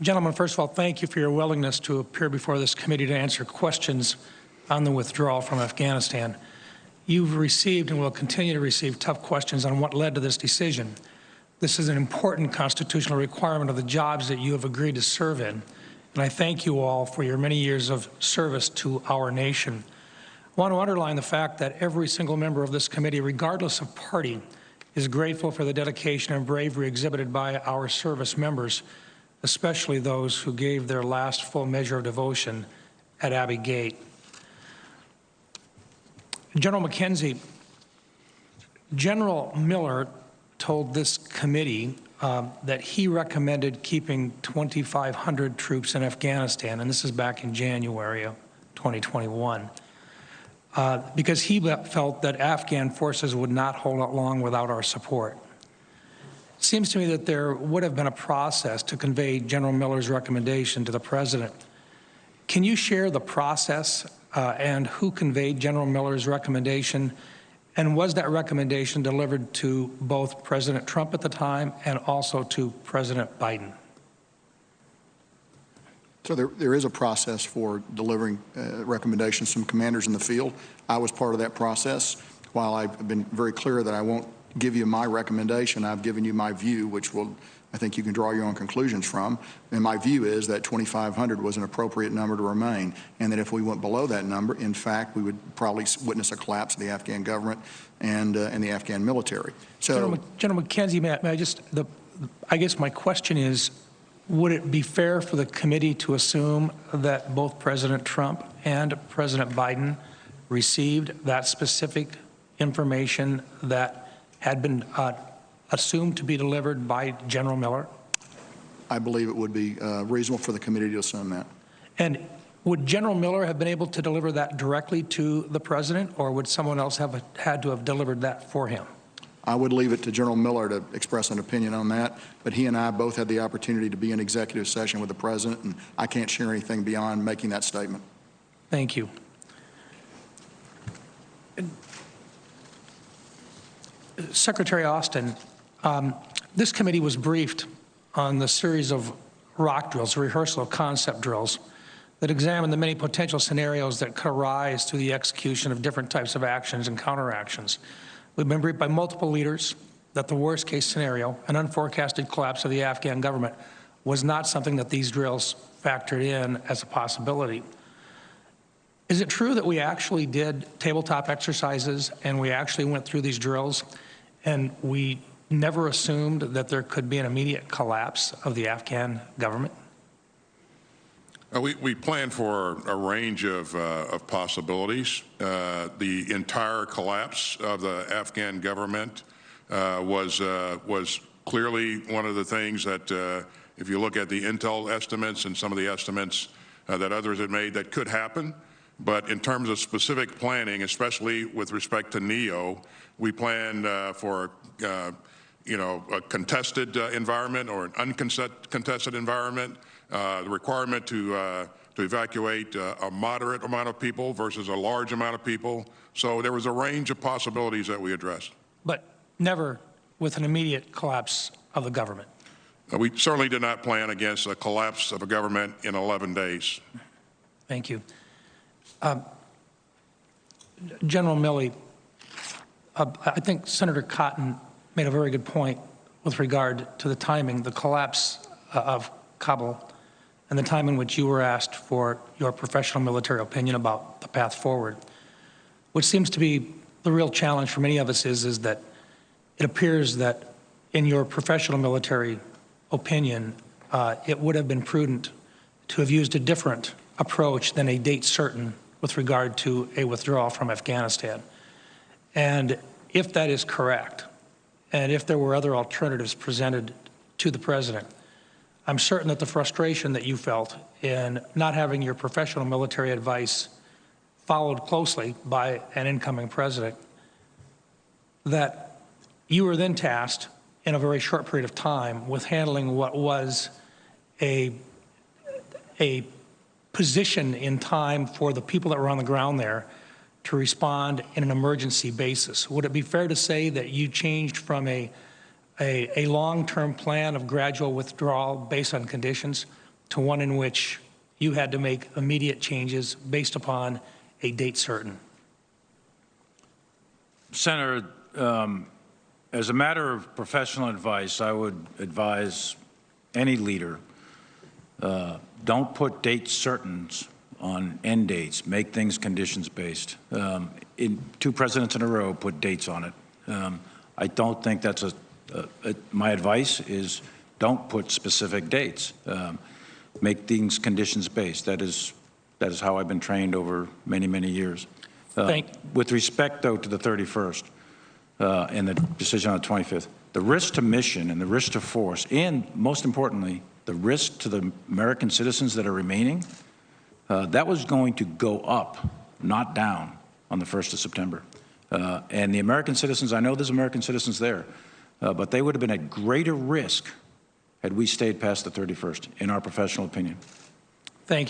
Gentlemen, first of all, thank you for your willingness to appear before this committee to answer questions on the withdrawal from Afghanistan. You've received and will continue to receive tough questions on what led to this decision. This is an important constitutional requirement of the jobs that you have agreed to serve in, and I thank you all for your many years of service to our nation. I want to underline the fact that every single member of this committee, regardless of party, is grateful for the dedication and bravery exhibited by our service members, especially those who gave their last full measure of devotion at Abbey Gate. General McKenzie, General Miller told this committee that he recommended keeping 2,500 troops in Afghanistan, and this is back in January of 2021, because he felt that Afghan forces would not hold out long without our support. It seems to me that there would have been a process to convey General Miller's recommendation to the President. Can you share the process and who conveyed General Miller's recommendation, and was that recommendation delivered to both President Trump at the time and also to President Biden? So there is a process for delivering recommendations from commanders in the field. I was part of that process. While I've been very clear that I won't give you my recommendation, I've given you my view, which I think you can draw your own conclusions from. And my view is that 2,500 was an appropriate number to remain, and that if we went below that number, in fact, we would probably witness a collapse of the Afghan government and the Afghan military. So, General McKenzie, may I just, I guess my question is, would it be fair for the committee to assume that both President Trump and President Biden received that specific information that had been assumed to be delivered by General Miller? I believe it would be reasonable for the committee to assume that. And would General Miller have been able to deliver that directly to the President, or would someone else have had to have delivered that for him? I would leave it to General Miller to express an opinion on that, but he and I both had the opportunity to be in executive session with the President, and I can't share anything beyond making that statement. Thank you. Secretary Austin, this committee was briefed on the series of rock drills, rehearsal of concept drills, that examine the many potential scenarios that could arise through the execution of different types of actions and counteractions. We've been briefed by multiple leaders that the worst case scenario, an unforecasted collapse of the Afghan government, was not something that these drills factored in as a possibility. Is it true that we actually did tabletop exercises and we actually went through these drills and we never assumed that there could be an immediate collapse of the Afghan government? We planned for a range of possibilities. The entire collapse of the Afghan government was clearly one of the things that, if you look at the intel estimates and some of the estimates that others had made, that could happen. But in terms of specific planning, especially with respect to NEO, we planned for a contested environment or an uncontested environment. The requirement to evacuate a moderate amount of people versus a large amount of people. So there was a range of possibilities that we addressed. But never with an immediate collapse of the government. We certainly did not plan against a collapse of a government in 11 days. Thank you. General Milley, I think Senator Cotton made a very good point with regard to the timing, the collapse of Kabul, and the time in which you were asked for your professional military opinion about the path forward. What seems to be the real challenge for many of us is that it appears that in your professional military opinion, it would have been prudent to have used a different approach than a date certain with regard to a withdrawal from Afghanistan. And if that is correct, and if there were other alternatives presented to the President, I'm certain that the frustration that you felt in not having your professional military advice followed closely by an incoming President, that you were then tasked in a very short period of time with handling what was a position in time for the people that were on the ground there to respond in an emergency basis. Would it be fair to say that you changed from a long-term plan of gradual withdrawal based on conditions to one in which you had to make immediate changes based upon a date certain? Senator, as a matter of professional advice, I would advise any leader, don't put date certains on end dates. Make things conditions-based. Two presidents in a row put dates on it. I don't think that's my advice is don't put specific dates. Make things conditions-based. That is how I've been trained over many, many years. With respect, though, to the 31st and the decision on the 25th, the risk to mission and the risk to force, and most importantly, the risk to the American citizens that are remaining, that was going to go up, not down, on the 1st of September. And the American citizens, I know there's American citizens there, but they would have been at greater risk had we stayed past the 31st, in our professional opinion.